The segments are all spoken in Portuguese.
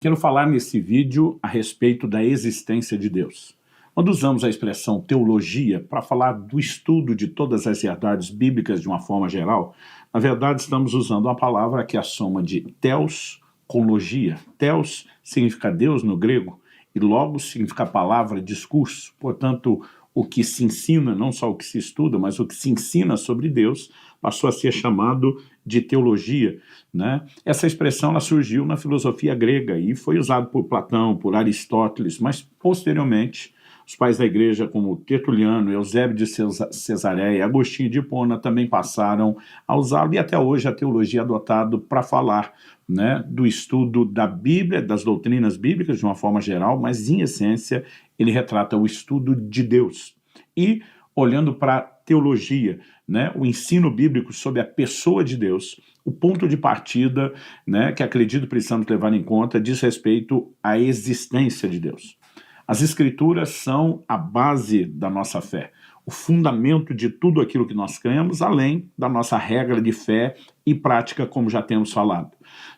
Quero falar nesse vídeo a respeito da existência de Deus. Quando usamos a expressão teologia para falar do estudo de todas as verdades bíblicas de uma forma geral, na verdade estamos usando uma palavra que é a soma de theos com logia. Theos significa Deus no grego e logos significa palavra, discurso. Portanto, o que se ensina, não só o que se estuda, mas o que se ensina sobre Deus, passou a ser chamado de teologia, né? Essa expressão ela surgiu na filosofia grega e foi usada por Platão, por Aristóteles, mas posteriormente os pais da igreja como Tertuliano, Eusébio de Cesareia, Agostinho de Hipona também passaram a usá-lo, e até hoje a teologia é adotada para falar, né, do estudo da Bíblia, das doutrinas bíblicas de uma forma geral, mas em essência ele retrata o estudo de Deus. E olhando para a teologia, né, o ensino bíblico sobre a pessoa de Deus, o ponto de partida, né, que acredito precisamos levar em conta diz respeito à existência de Deus. As Escrituras são a base da nossa fé, o fundamento de tudo aquilo que nós cremos, além da nossa regra de fé e prática, como já temos falado,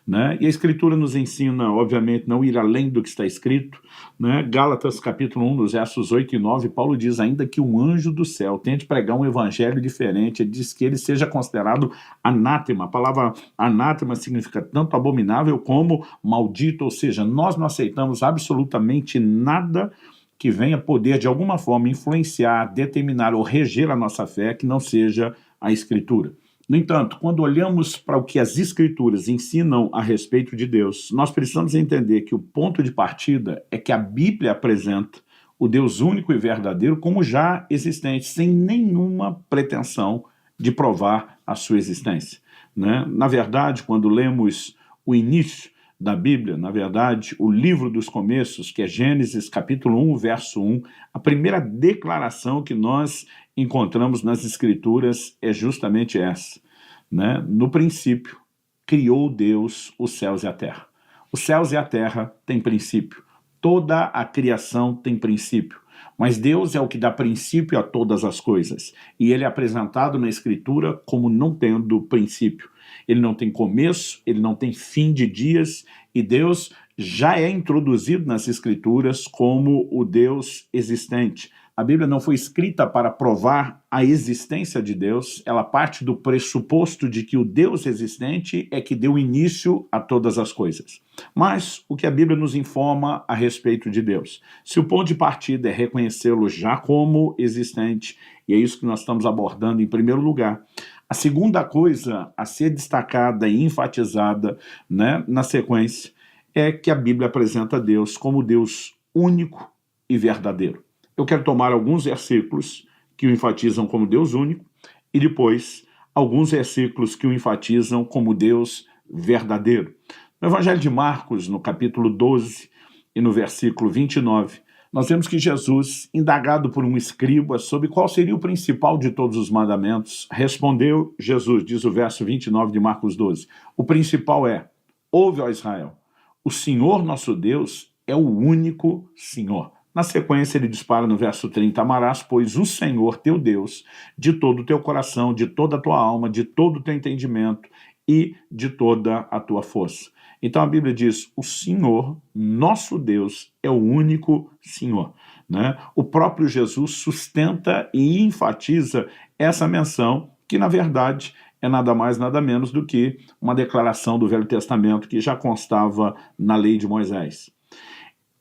né? E a Escritura nos ensina, obviamente, não ir além do que está escrito, né? Gálatas capítulo 1, nos versos 8 e 9, Paulo diz: ainda que um anjo do céu tente pregar um evangelho diferente, ele diz que ele seja considerado anátema. A palavra anátema significa tanto abominável como maldito, ou seja, nós não aceitamos absolutamente nada que venha poder, de alguma forma, influenciar, determinar ou reger a nossa fé que não seja a Escritura. No entanto, quando olhamos para o que as Escrituras ensinam a respeito de Deus, nós precisamos entender que o ponto de partida é que a Bíblia apresenta o Deus único e verdadeiro como já existente, sem nenhuma pretensão de provar a sua existência, né? Na verdade, quando lemos o início da Bíblia, na verdade, o livro dos começos, que é Gênesis capítulo 1, verso 1, a primeira declaração que nós encontramos nas Escrituras é justamente essa, né? No princípio, criou Deus os céus e a terra. Os céus e a terra têm princípio. Toda a criação tem princípio. Mas Deus é o que dá princípio a todas as coisas. E ele é apresentado na Escritura como não tendo princípio. Ele não tem começo, ele não tem fim de dias, e Deus já é introduzido nas Escrituras como o Deus existente. A Bíblia não foi escrita para provar a existência de Deus, ela parte do pressuposto de que o Deus existente é que deu início a todas as coisas. Mas o que a Bíblia nos informa a respeito de Deus? Se o ponto de partida é reconhecê-lo já como existente, e é isso que nós estamos abordando em primeiro lugar, a segunda coisa a ser destacada e enfatizada, né, na sequência é que a Bíblia apresenta Deus como Deus único e verdadeiro. Eu quero tomar alguns versículos que o enfatizam como Deus único e depois alguns versículos que o enfatizam como Deus verdadeiro. No Evangelho de Marcos, no capítulo 12 e no versículo 29, nós vemos que Jesus, indagado por um escriba sobre qual seria o principal de todos os mandamentos, respondeu Jesus, diz o verso 29 de Marcos 12, o principal é: ouve, ó Israel, o Senhor nosso Deus é o único Senhor. Na sequência ele dispara no verso 30, amarás, pois, o Senhor teu Deus de todo o teu coração, de toda a tua alma, de todo o teu entendimento e de toda a tua força. Então a Bíblia diz, o Senhor, nosso Deus, é o único Senhor, né? O próprio Jesus sustenta e enfatiza essa menção, que na verdade é nada mais, nada menos do que uma declaração do Velho Testamento que já constava na lei de Moisés.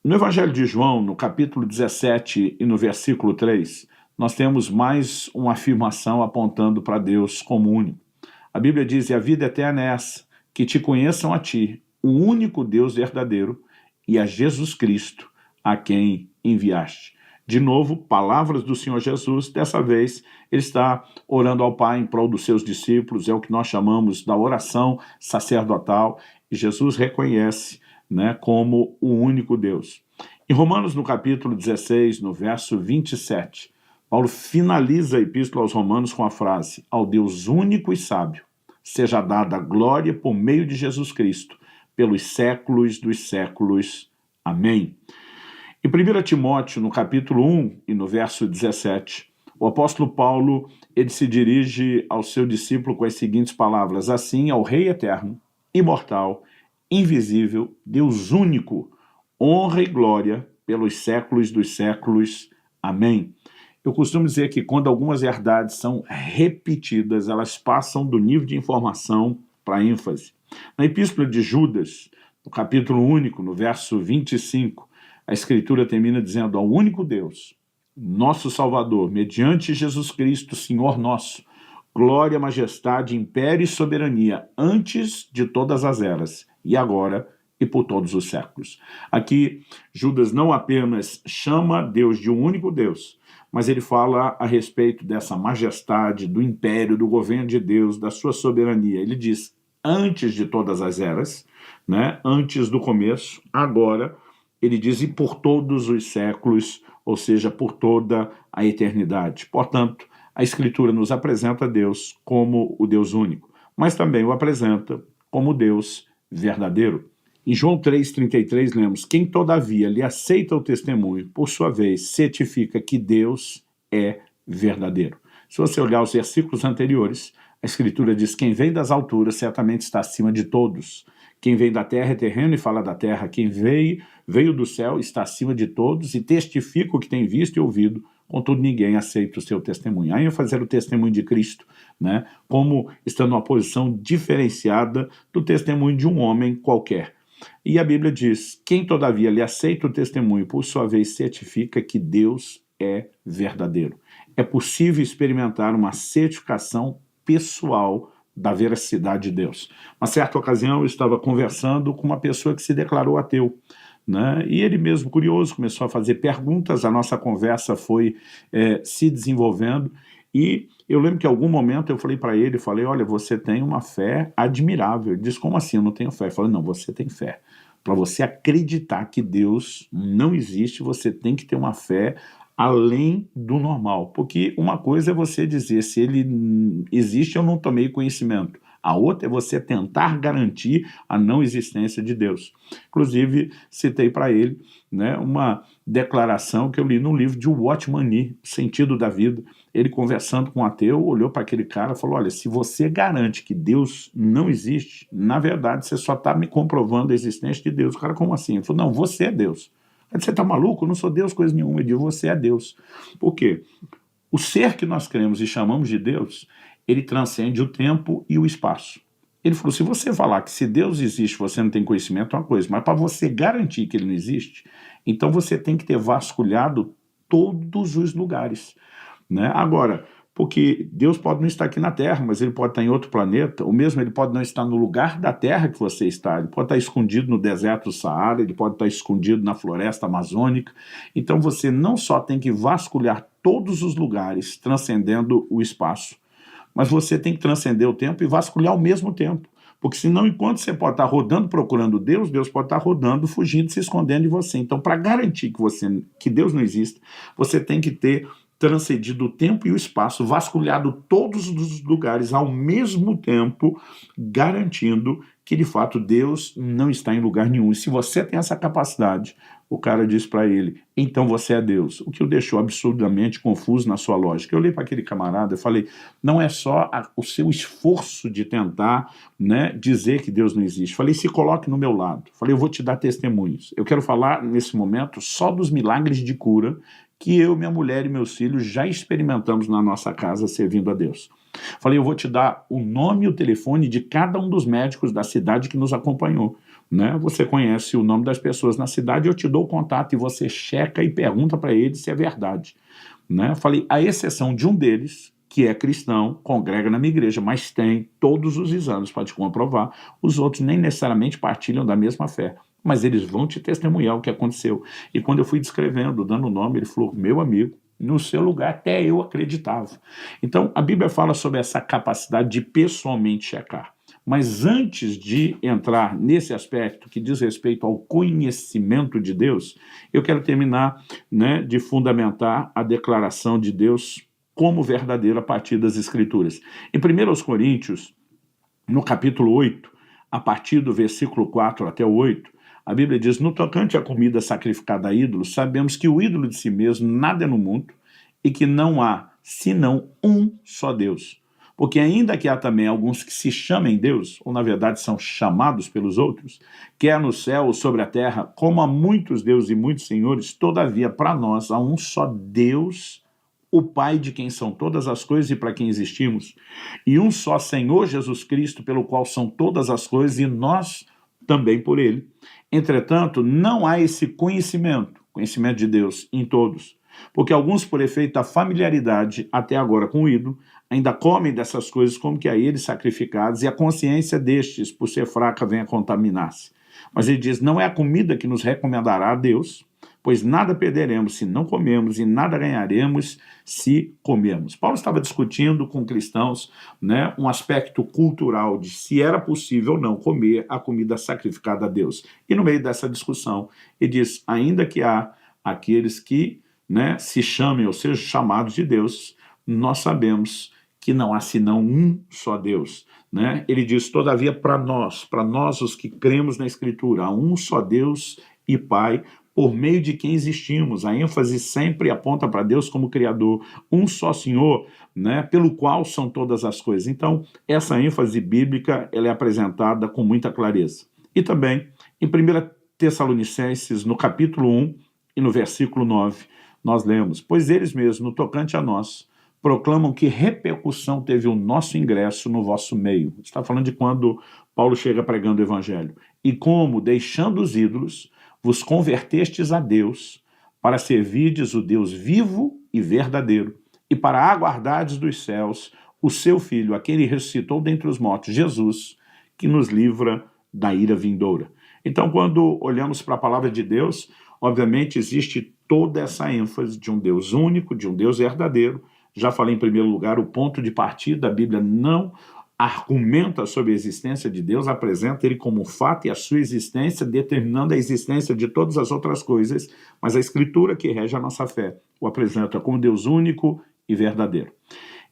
No Evangelho de João, no capítulo 17 e no versículo 3, nós temos mais uma afirmação apontando para Deus como único. A Bíblia diz, e a vida eterna é essa, que te conheçam a ti, o único Deus verdadeiro, e a Jesus Cristo, a quem enviaste. De novo, palavras do Senhor Jesus, dessa vez ele está orando ao Pai em prol dos seus discípulos, é o que nós chamamos da oração sacerdotal, e Jesus reconhece, né, como o único Deus. Em Romanos, no capítulo 16, no verso 27, Paulo finaliza a epístola aos Romanos com a frase, ao Deus único e sábio, seja dada a glória por meio de Jesus Cristo, pelos séculos dos séculos. Amém. Em 1 Timóteo, no capítulo 1 e no verso 17, o apóstolo Paulo ele se dirige ao seu discípulo com as seguintes palavras, assim ao Rei eterno, imortal, invisível, Deus único, honra e glória pelos séculos dos séculos. Amém. Eu costumo dizer que quando algumas verdades são repetidas, elas passam do nível de informação para ênfase. Na Epístola de Judas, no capítulo único, no verso 25, a Escritura termina dizendo: ao único Deus, nosso Salvador, mediante Jesus Cristo, Senhor nosso, glória, majestade, império e soberania, antes de todas as eras, e agora e por todos os séculos. Aqui, Judas não apenas chama Deus de um único Deus, mas ele fala a respeito dessa majestade, do império, do governo de Deus, da sua soberania. Ele diz, antes de todas as eras, né, antes do começo, agora, ele diz, e por todos os séculos, ou seja, por toda a eternidade. Portanto, a Escritura nos apresenta Deus como o Deus único, mas também o apresenta como Deus verdadeiro. Em João 3,33 lemos, quem todavia lhe aceita o testemunho, por sua vez, certifica que Deus é verdadeiro. Se você olhar os versículos anteriores, a Escritura diz, quem vem das alturas certamente está acima de todos. Quem vem da terra é terreno e fala da terra. Quem veio do céu está acima de todos e testifica o que tem visto e ouvido, contudo ninguém aceita o seu testemunho. Aí eu fazer o testemunho de Cristo, né, como estando numa posição diferenciada do testemunho de um homem qualquer. E a Bíblia diz, quem todavia lhe aceita o testemunho, por sua vez certifica que Deus é verdadeiro. É possível experimentar uma certificação pessoal da veracidade de Deus. Uma certa ocasião eu estava conversando com uma pessoa que se declarou ateu, né? E ele mesmo, curioso, começou a fazer perguntas, a nossa conversa foi se desenvolvendo, e eu lembro que em algum momento eu falei para ele, olha, você tem uma fé admirável. Ele disse, como assim, eu não tenho fé? Eu falei, não, você tem fé. Para você acreditar que Deus não existe, você tem que ter uma fé além do normal. Porque uma coisa é você dizer, se ele existe, eu não tomei conhecimento. A outra é você tentar garantir a não existência de Deus. Inclusive, citei para ele, né, uma declaração que eu li no livro de Watchman Nee, Sentido da Vida. Ele conversando com um ateu, olhou para aquele cara e falou, olha, se você garante que Deus não existe, na verdade você só está me comprovando a existência de Deus. O cara, como assim? Ele falou, não, você é Deus. Você está maluco? Eu não sou Deus, coisa nenhuma. Ele disse, você é Deus. Por quê? O ser que nós cremos e chamamos de Deus, ele transcende o tempo e o espaço. Ele falou, se você falar que se Deus existe, você não tem conhecimento, é uma coisa, mas para você garantir que ele não existe, então você tem que ter vasculhado todos os lugares, né? Agora, porque Deus pode não estar aqui na Terra, mas ele pode estar em outro planeta, ou mesmo ele pode não estar no lugar da Terra que você está, ele pode estar escondido no deserto do Saara, ele pode estar escondido na floresta amazônica. Então você não só tem que vasculhar todos os lugares, transcendendo o espaço, mas você tem que transcender o tempo e vasculhar ao mesmo tempo. Porque senão, enquanto você pode estar rodando procurando Deus, Deus pode estar rodando, fugindo, se escondendo de você. Então, para garantir que Deus não existe, você tem que ter transcendido o tempo e o espaço, vasculhado todos os lugares ao mesmo tempo, garantindo que, de fato, Deus não está em lugar nenhum. E se você tem essa capacidade, o cara diz para ele, então você é Deus. O que o deixou absurdamente confuso na sua lógica. Eu olhei para aquele camarada e falei, não é só o seu esforço de tentar, né, dizer que Deus não existe. Falei, se coloque no meu lado. Falei, eu vou te dar testemunhos. Eu quero falar, nesse momento, só dos milagres de cura que eu, minha mulher e meus filhos já experimentamos na nossa casa servindo a Deus. Falei, eu vou te dar o nome e o telefone de cada um dos médicos da cidade que nos acompanhou, né? Você conhece o nome das pessoas na cidade, eu te dou o contato e você checa e pergunta para eles se é verdade, né? Falei, à exceção de um deles, que é cristão, congrega na minha igreja, mas tem todos os exames para te comprovar, os outros nem necessariamente partilham da mesma fé, mas eles vão te testemunhar o que aconteceu. E quando eu fui descrevendo, dando o nome, ele falou, meu amigo, no seu lugar até eu acreditava. Então, a Bíblia fala sobre essa capacidade de pessoalmente checar. Mas antes de entrar nesse aspecto que diz respeito ao conhecimento de Deus, eu quero terminar, né, de fundamentar a declaração de Deus como verdadeira a partir das Escrituras. Em 1 Coríntios, no capítulo 8, a partir do versículo 4 até o 8, a Bíblia diz, no tocante à comida sacrificada a ídolos, sabemos que o ídolo de si mesmo nada é no mundo e que não há senão um só Deus. Porque ainda que há também alguns que se chamem Deus, ou na verdade são chamados pelos outros, quer no céu ou sobre a terra, como há muitos deuses e muitos senhores, todavia para nós há um só Deus, o Pai de quem são todas as coisas e para quem existimos, e um só Senhor Jesus Cristo, pelo qual são todas as coisas e nós também por ele. Entretanto, não há esse conhecimento de Deus em todos, porque alguns, por efeito da familiaridade até agora com o ídolo, ainda comem dessas coisas como que a eles sacrificados, e a consciência destes, por ser fraca, vem a contaminar-se. Mas ele diz, não é a comida que nos recomendará a Deus, pois nada perderemos se não comemos e nada ganharemos se comermos. Paulo estava discutindo com cristãos, né, um aspecto cultural de se era possível ou não comer a comida sacrificada a Deus. E no meio dessa discussão, ele diz, ainda que há aqueles que, né, se chamem ou sejam chamados de Deus, nós sabemos que não há senão um só Deus. Né? Ele diz, todavia, para nós os que cremos na Escritura, há um só Deus e Pai, por meio de quem existimos. A ênfase sempre aponta para Deus como Criador, um só Senhor, né, pelo qual são todas as coisas. Então, essa ênfase bíblica ela é apresentada com muita clareza. E também, em 1 Tessalonicenses, no capítulo 1 e no versículo 9, nós lemos, pois eles mesmos, no tocante a nós, proclamam que repercussão teve o nosso ingresso no vosso meio. Está falando de quando Paulo chega pregando o evangelho. E como, deixando os ídolos, vos convertestes a Deus, para servirdes o Deus vivo e verdadeiro, e para aguardardes dos céus o seu Filho, aquele que ressuscitou dentre os mortos, Jesus, que nos livra da ira vindoura. Então, quando olhamos para a palavra de Deus, obviamente existe toda essa ênfase de um Deus único, de um Deus verdadeiro. Já falei em primeiro lugar, o ponto de partida, a Bíblia não argumenta sobre a existência de Deus, apresenta ele como fato e a sua existência, determinando a existência de todas as outras coisas, mas a Escritura que rege a nossa fé o apresenta como Deus único e verdadeiro.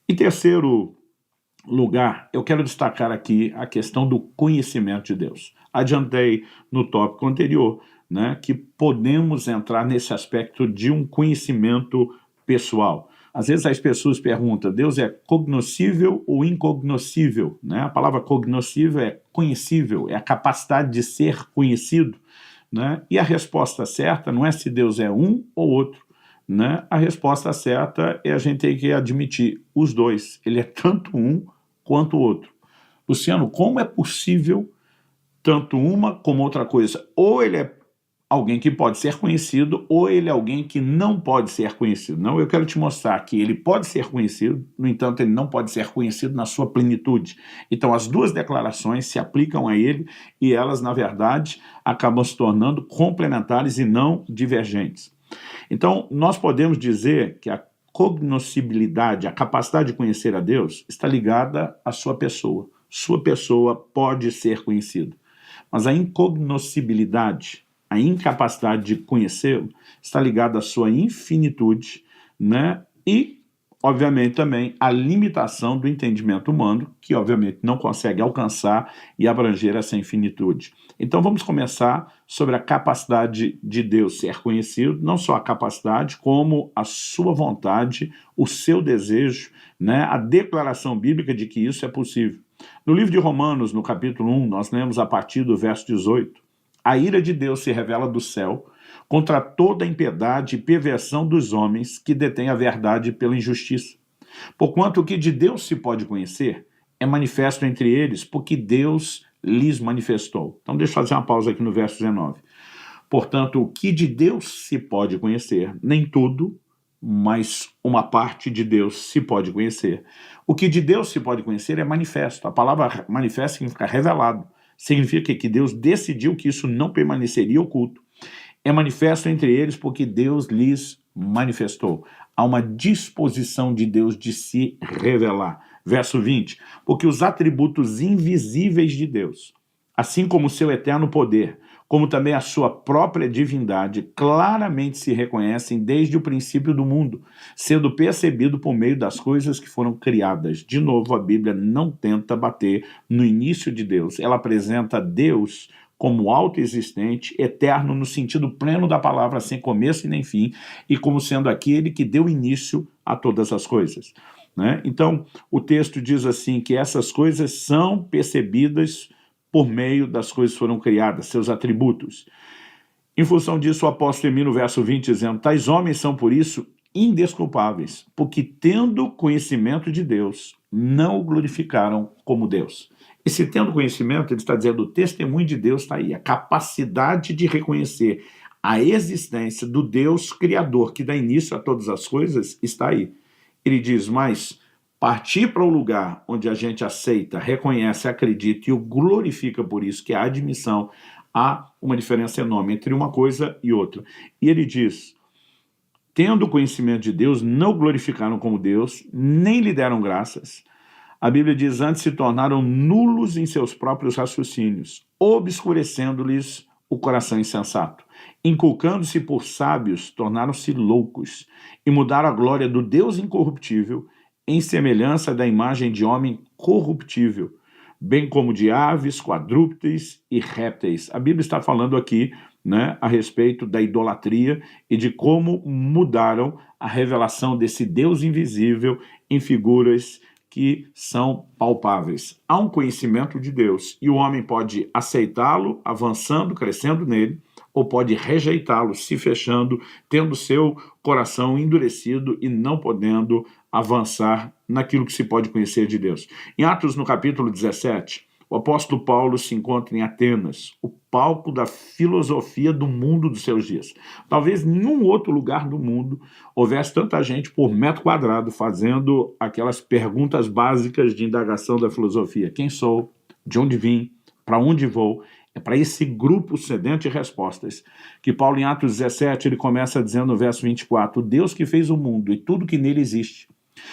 Em terceiro lugar, eu quero destacar aqui a questão do conhecimento de Deus. Adiantei no tópico anterior, né, que podemos entrar nesse aspecto de um conhecimento pessoal. Às vezes as pessoas perguntam, Deus é cognoscível ou incognoscível? Né? A palavra cognoscível é conhecível, é a capacidade de ser conhecido. Né? E a resposta certa não é se Deus é um ou outro. Né? A resposta certa é a gente ter que admitir os dois. Ele é tanto um quanto o outro. Luciano, como é possível tanto uma como outra coisa? Ou ele é alguém que pode ser conhecido, ou ele é alguém que não pode ser conhecido. Não, eu quero te mostrar que ele pode ser conhecido, no entanto, ele não pode ser conhecido na sua plenitude. Então, as duas declarações se aplicam a ele e elas, na verdade, acabam se tornando complementares e não divergentes. Então, nós podemos dizer que a cognoscibilidade, a capacidade de conhecer a Deus, está ligada à sua pessoa. Sua pessoa pode ser conhecida. Mas a incognoscibilidade, a incapacidade de conhecê-lo, está ligada à sua infinitude, né? E, obviamente, também à limitação do entendimento humano, que, obviamente, não consegue alcançar e abranger essa infinitude. Então, vamos começar sobre a capacidade de Deus ser conhecido, não só a capacidade, como a sua vontade, o seu desejo, né? A declaração bíblica de que isso é possível. No livro de Romanos, no capítulo 1, nós lemos a partir do verso 18, a ira de Deus se revela do céu contra toda a impiedade e perversão dos homens que detêm a verdade pela injustiça. Porquanto o que de Deus se pode conhecer é manifesto entre eles, porque Deus lhes manifestou. Então deixa eu fazer uma pausa aqui no verso 19. Portanto, o que de Deus se pode conhecer, nem tudo, mas uma parte de Deus se pode conhecer. O que de Deus se pode conhecer é manifesto. A palavra manifesto significa revelado. Significa que Deus decidiu que isso não permaneceria oculto. É manifesto entre eles porque Deus lhes manifestou. Há uma disposição de Deus de se revelar. Verso 20. Porque os atributos invisíveis de Deus, assim como o seu eterno poder, como também a sua própria divindade, claramente se reconhecem desde o princípio do mundo, sendo percebido por meio das coisas que foram criadas. De novo, a Bíblia não tenta bater no início de Deus. Ela apresenta Deus como autoexistente, eterno no sentido pleno da palavra, sem começo e nem fim, e como sendo aquele que deu início a todas as coisas. né? Então, o texto diz assim, que essas coisas são percebidas por meio das coisas que foram criadas, seus atributos. Em função disso, o apóstolo termina o verso 20 dizendo, tais homens são, por isso, indesculpáveis, porque tendo conhecimento de Deus, não o glorificaram como Deus. Esse tendo conhecimento, ele está dizendo, o testemunho de Deus está aí, a capacidade de reconhecer a existência do Deus Criador, que dá início a todas as coisas, está aí. Ele diz, mas partir para o lugar onde a gente aceita, reconhece, acredita e o glorifica por isso, que é a admissão, há uma diferença enorme entre uma coisa e outra. E ele diz, tendo conhecimento de Deus, não glorificaram como Deus, nem lhe deram graças. A Bíblia diz, antes se tornaram nulos em seus próprios raciocínios, obscurecendo-lhes o coração insensato. Inculcando-se por sábios, tornaram-se loucos e mudaram a glória do Deus incorruptível em semelhança da imagem de homem corruptível, bem como de aves, quadrúpedes e répteis. A Bíblia está falando aqui, né, a respeito da idolatria e de como mudaram a revelação desse Deus invisível em figuras que são palpáveis. Há um conhecimento de Deus e o homem pode aceitá-lo, avançando, crescendo nele, ou pode rejeitá-lo, se fechando, tendo seu coração endurecido e não podendo avançar naquilo que se pode conhecer de Deus. Em Atos, no capítulo 17, o apóstolo Paulo se encontra em Atenas, o palco da filosofia do mundo dos seus dias. Talvez em nenhum outro lugar do mundo houvesse tanta gente por metro quadrado fazendo aquelas perguntas básicas de indagação da filosofia. Quem sou? De onde vim? Para onde vou? É para esse grupo sedento de respostas que Paulo, em Atos 17, ele começa dizendo no verso 24, o Deus que fez o mundo e tudo que nele existe,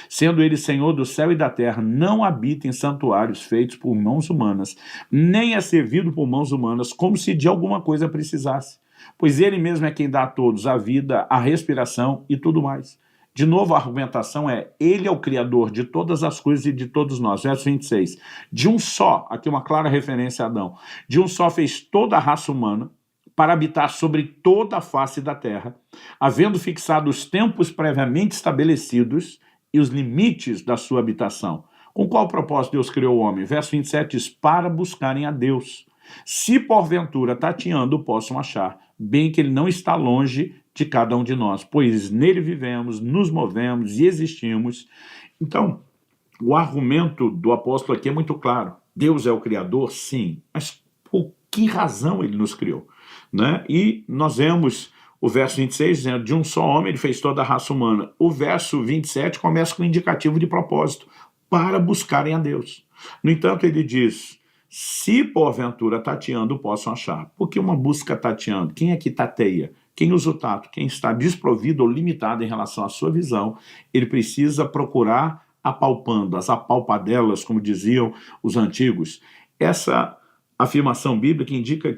sendo ele Senhor do céu e da terra, não habita em santuários feitos por mãos humanas, nem é servido por mãos humanas, como se de alguma coisa precisasse, pois ele mesmo é quem dá a todos a vida, a respiração e tudo mais. De novo, a argumentação é, ele é o Criador de todas as coisas e de todos nós. Verso 26. De um só, aqui uma clara referência a Adão, de um só fez toda a raça humana para habitar sobre toda a face da terra, havendo fixado os tempos previamente estabelecidos e os limites da sua habitação. Com qual propósito Deus criou o homem? Verso 27 diz, para buscarem a Deus. Se porventura tateando possam achar, bem que ele não está longe de cada um de nós, pois nele vivemos, nos movemos e existimos. Então, o argumento do apóstolo aqui é muito claro. Deus é o Criador? Sim. Mas por que razão ele nos criou? Né? E nós vemos o verso 26 dizendo, de um só homem ele fez toda a raça humana. O verso 27 começa com um indicativo de propósito, para buscarem a Deus. No entanto, ele diz, se porventura tateando possam achar. Por que uma busca tateando? Quem é que tateia? Quem usa o tato? Quem está desprovido ou limitado em relação à sua visão, ele precisa procurar apalpando, as apalpadelas, como diziam os antigos. Essa afirmação bíblica indica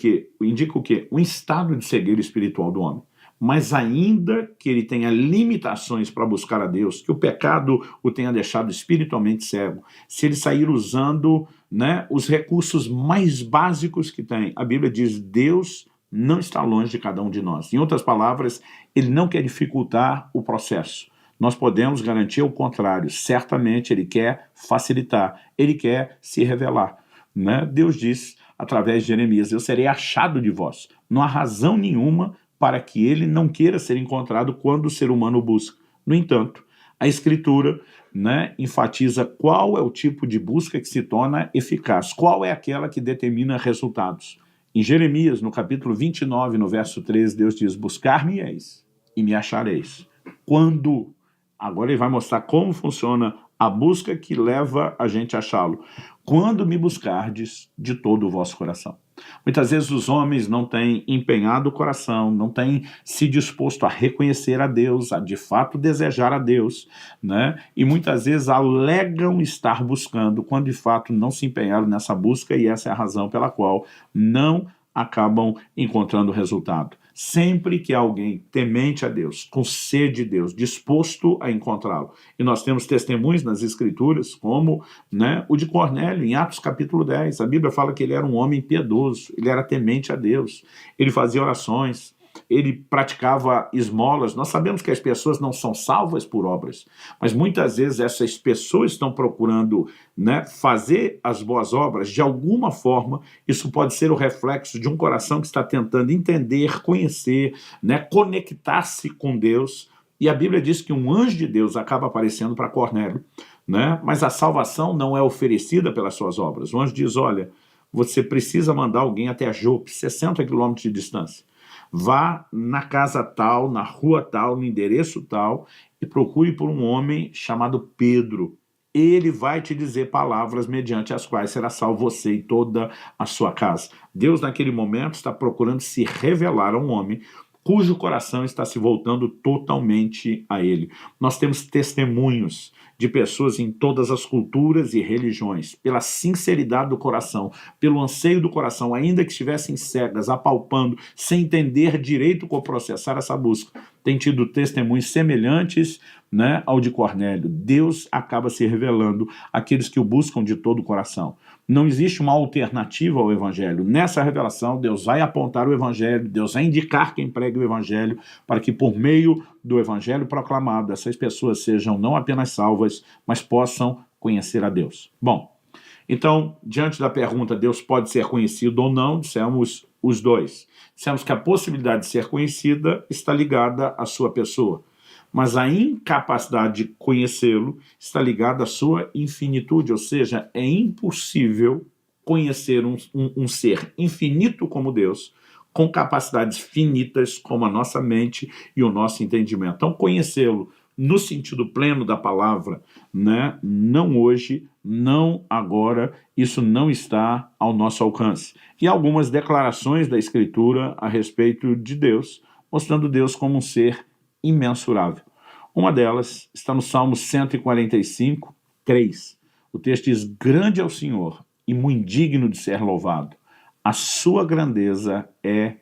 o quê? Um estado de cegueira espiritual do homem. Mas ainda que ele tenha limitações para buscar a Deus, que o pecado o tenha deixado espiritualmente cego, se ele sair usando, né, os recursos mais básicos que tem, a Bíblia diz, Deus não está longe de cada um de nós. Em outras palavras, ele não quer dificultar o processo. Nós podemos garantir o contrário. Certamente ele quer facilitar, ele quer se revelar. Né? Deus diz, através de Jeremias, eu serei achado de vós. Não há razão nenhuma para que ele não queira ser encontrado quando o ser humano o busca. No entanto, a Escritura, né, enfatiza qual é o tipo de busca que se torna eficaz, qual é aquela que determina resultados. Em Jeremias, no capítulo 29, no verso 13, Deus diz, buscar-me-eis e me achareis. Quando? Agora ele vai mostrar como funciona a busca que leva a gente a achá-lo. Quando me buscardes de todo o vosso coração. Muitas vezes os homens não têm empenhado o coração, não têm se disposto a reconhecer a Deus, a de fato desejar a Deus, né? E muitas vezes alegam estar buscando, quando de fato não se empenharam nessa busca, e essa é a razão pela qual não acabam encontrando resultado. Sempre que há alguém temente a Deus, com sede de Deus, disposto a encontrá-lo. E nós temos testemunhos nas Escrituras, como, né, o de Cornélio, em Atos capítulo 10. A Bíblia fala que ele era um homem piedoso, ele era temente a Deus, ele fazia orações, ele praticava esmolas. Nós sabemos que as pessoas não são salvas por obras, mas muitas vezes essas pessoas estão procurando, né, fazer as boas obras. De alguma forma, isso pode ser o reflexo de um coração que está tentando entender, conhecer, né, conectar-se com Deus. E a Bíblia diz que um anjo de Deus acaba aparecendo para Cornélio, né? Mas a salvação não é oferecida pelas suas obras. O anjo diz, olha, você precisa mandar alguém até Jope, 60 quilômetros de distância. Vá na casa tal, na rua tal, no endereço tal, e procure por um homem chamado Pedro. Ele vai te dizer palavras mediante as quais será salvo você e toda a sua casa. Deus, naquele momento, está procurando se revelar a um homem cujo coração está se voltando totalmente a ele. Nós temos testemunhos de pessoas em todas as culturas e religiões, pela sinceridade do coração, pelo anseio do coração, ainda que estivessem cegas, apalpando, sem entender direito como processar essa busca, tem tido testemunhos semelhantes, né, ao de Cornélio. Deus acaba se revelando àqueles que o buscam de todo o coração. Não existe uma alternativa ao Evangelho. Nessa revelação, Deus vai apontar o Evangelho, Deus vai indicar quem prega o Evangelho, para que por meio do Evangelho proclamado, essas pessoas sejam não apenas salvas, mas possam conhecer a Deus. Bom, então, diante da pergunta, Deus pode ser conhecido ou não, dissemos os dois. Dissemos que a possibilidade de ser conhecida está ligada à sua pessoa, mas a incapacidade de conhecê-lo está ligada à sua infinitude, ou seja, é impossível conhecer um ser infinito como Deus, com capacidades finitas como a nossa mente e o nosso entendimento. Então, conhecê-lo no sentido pleno da palavra, né? Não hoje, não agora, isso não está ao nosso alcance. E algumas declarações da Escritura a respeito de Deus, mostrando Deus como um ser imensurável. Uma delas está no Salmo 145, 3. O texto diz, grande é o Senhor e muito digno de ser louvado. A sua grandeza é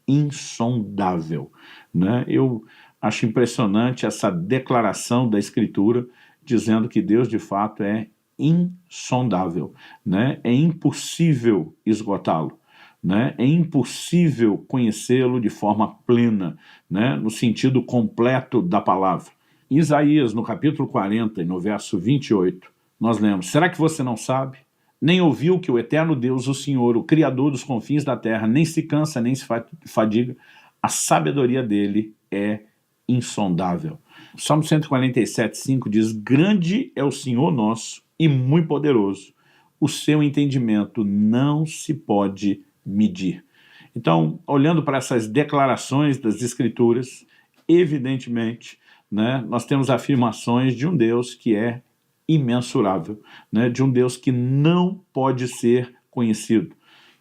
insondável. Né? Eu acho impressionante essa declaração da Escritura, dizendo que Deus de fato é insondável. Né? É impossível esgotá-lo. Né? É impossível conhecê-lo de forma plena, né? No sentido completo da palavra. Em Isaías, no capítulo 40, e no verso 28, nós lemos, será que você não sabe? Nem ouviu que o eterno Deus, o Senhor, o Criador dos confins da terra, nem se cansa, nem se fadiga, a sabedoria dele é insondável. O Salmo 147, 5 diz, grande é o Senhor nosso e muito poderoso, o seu entendimento não se pode medir. Então, olhando para essas declarações das Escrituras, evidentemente, né, nós temos afirmações de um Deus que é imensurável, né, de um Deus que não pode ser conhecido.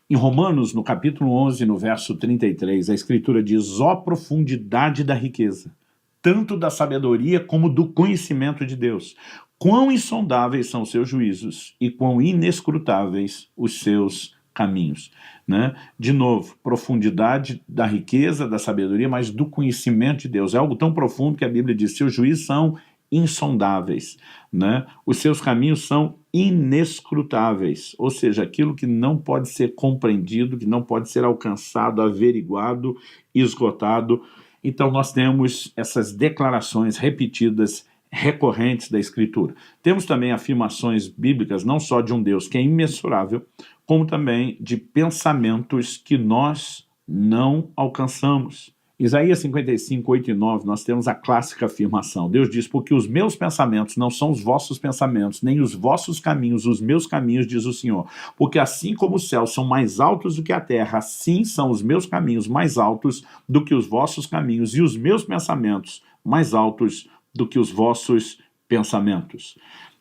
Em Romanos, no capítulo 11, no verso 33, a Escritura diz, ó profundidade da riqueza, tanto da sabedoria como do conhecimento de Deus. Quão insondáveis são os seus juízos e quão inescrutáveis os seus caminhos. Né? De novo, profundidade da riqueza, da sabedoria, mas do conhecimento de Deus. É algo tão profundo que a Bíblia diz, seus juízos são insondáveis. Né? Os seus caminhos são inescrutáveis, ou seja, aquilo que não pode ser compreendido, que não pode ser alcançado, averiguado, esgotado. Então nós temos essas declarações repetidas, recorrentes da Escritura. Temos também afirmações bíblicas, não só de um Deus que é imensurável, como também de pensamentos que nós não alcançamos. Isaías 55, 8 e 9, nós temos a clássica afirmação. Deus diz, porque os meus pensamentos não são os vossos pensamentos, nem os vossos caminhos, os meus caminhos, diz o Senhor. Porque assim como os céus são mais altos do que a terra, assim são os meus caminhos mais altos do que os vossos caminhos, e os meus pensamentos mais altos do que os vossos pensamentos.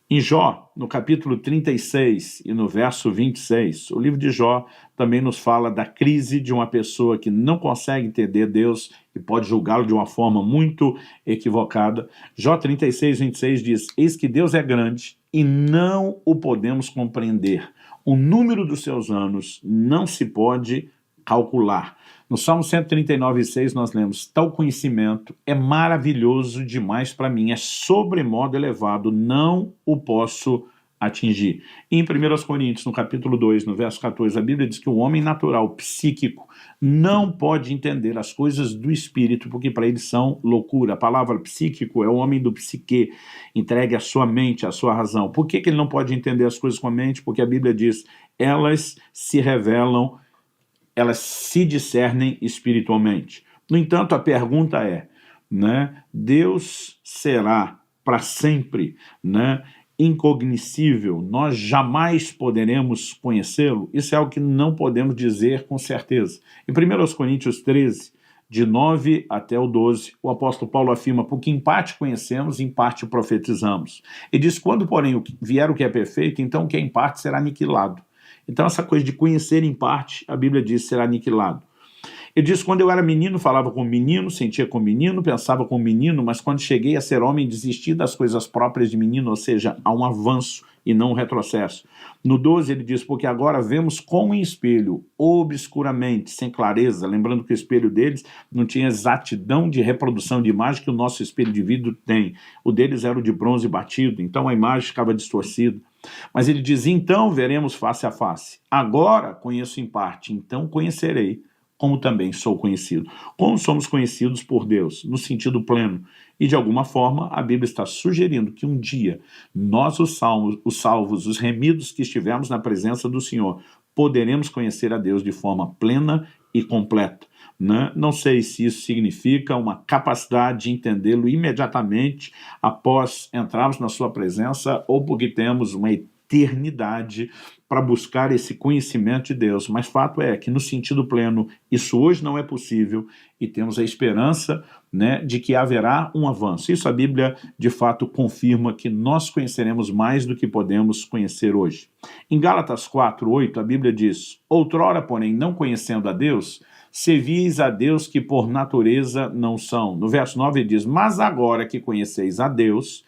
Em Jó, no capítulo 36 e no verso 26, o livro de Jó também nos fala da crise de uma pessoa que não consegue entender Deus e pode julgá-lo de uma forma muito equivocada. Jó 36, 26 diz, eis que Deus é grande e não o podemos compreender. O número dos seus anos não se pode calcular. No Salmo 139, 6 nós lemos, tal conhecimento é maravilhoso demais para mim, é sobremodo elevado, não o posso atingir. Em 1 Coríntios, no capítulo 2, no verso 14, a Bíblia diz que o homem natural, psíquico, não pode entender as coisas do espírito, porque para ele são loucura. A palavra psíquico é o homem do psique, entregue à sua mente, à sua razão. Por que ele não pode entender as coisas com a mente? Porque a Bíblia diz, elas se revelam, elas se discernem espiritualmente. No entanto, a pergunta é, né, Deus será para sempre, né, incognoscível, nós jamais poderemos conhecê-lo? Isso é algo que não podemos dizer com certeza. Em 1 Coríntios 13, de 9 até o 12, o apóstolo Paulo afirma, porque em parte conhecemos, em parte profetizamos. E diz, quando, porém, vier o que é perfeito, então o que é em parte será aniquilado. Então essa coisa de conhecer em parte, a Bíblia diz, será aniquilado. Ele diz, quando eu era menino, falava com menino, sentia com menino, pensava com menino, mas quando cheguei a ser homem, desisti das coisas próprias de menino, ou seja, há um avanço e não um retrocesso. No 12 ele diz, porque agora vemos como em espelho, obscuramente, sem clareza, lembrando que o espelho deles não tinha exatidão de reprodução de imagem que o nosso espelho de vidro tem. O deles era o de bronze batido, então a imagem ficava distorcida. Mas ele diz, então veremos face a face. Agora conheço em parte, então conhecerei, como também sou conhecido. Como somos conhecidos por Deus, no sentido pleno. E de alguma forma a Bíblia está sugerindo que um dia nós, os salvos, os remidos que estivermos na presença do Senhor, poderemos conhecer a Deus de forma plena e completa. Né? Não sei se isso significa uma capacidade de entendê-lo imediatamente após entrarmos na sua presença ou porque temos uma eternidade para buscar esse conhecimento de Deus, mas fato é que no sentido pleno isso hoje não é possível e temos a esperança, né, de que haverá um avanço. Isso a Bíblia de fato confirma que nós conheceremos mais do que podemos conhecer hoje. Em Gálatas 4:8 a Bíblia diz, outrora porém não conhecendo a Deus, servis a Deus que por natureza não são. No verso 9 ele diz, mas agora que conheceis a Deus,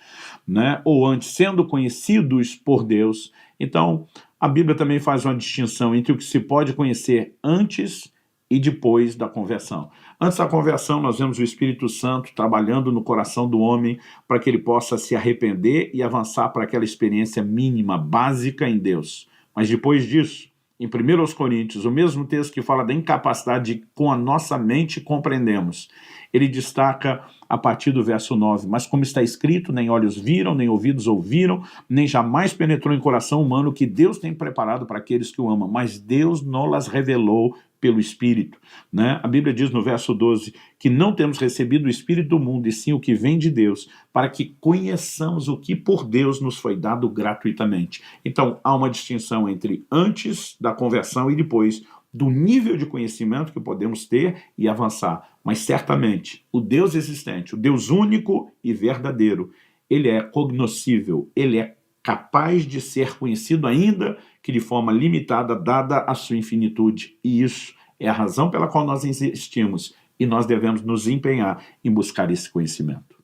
né, ou antes sendo conhecidos por Deus. Então a Bíblia também faz uma distinção entre o que se pode conhecer antes e depois da conversão. Antes da conversão, nós vemos o Espírito Santo trabalhando no coração do homem para que ele possa se arrepender e avançar para aquela experiência mínima, básica em Deus. Mas depois disso, em 1 Coríntios, o mesmo texto que fala da incapacidade de, com a nossa mente, compreendemos. Ele destaca a partir do verso 9, mas como está escrito, nem olhos viram, nem ouvidos ouviram, nem jamais penetrou em coração humano o que Deus tem preparado para aqueles que o amam, mas Deus nos revelou pelo Espírito. Né? A Bíblia diz no verso 12 que não temos recebido o Espírito do mundo, e sim o que vem de Deus, para que conheçamos o que por Deus nos foi dado gratuitamente. Então há uma distinção entre antes da conversão e depois, do nível de conhecimento que podemos ter e avançar. Mas certamente o Deus existente, o Deus único e verdadeiro, ele é cognoscível, ele é capaz de ser conhecido ainda que de forma limitada, dada a sua infinitude. E isso é a razão pela qual nós existimos e nós devemos nos empenhar em buscar esse conhecimento.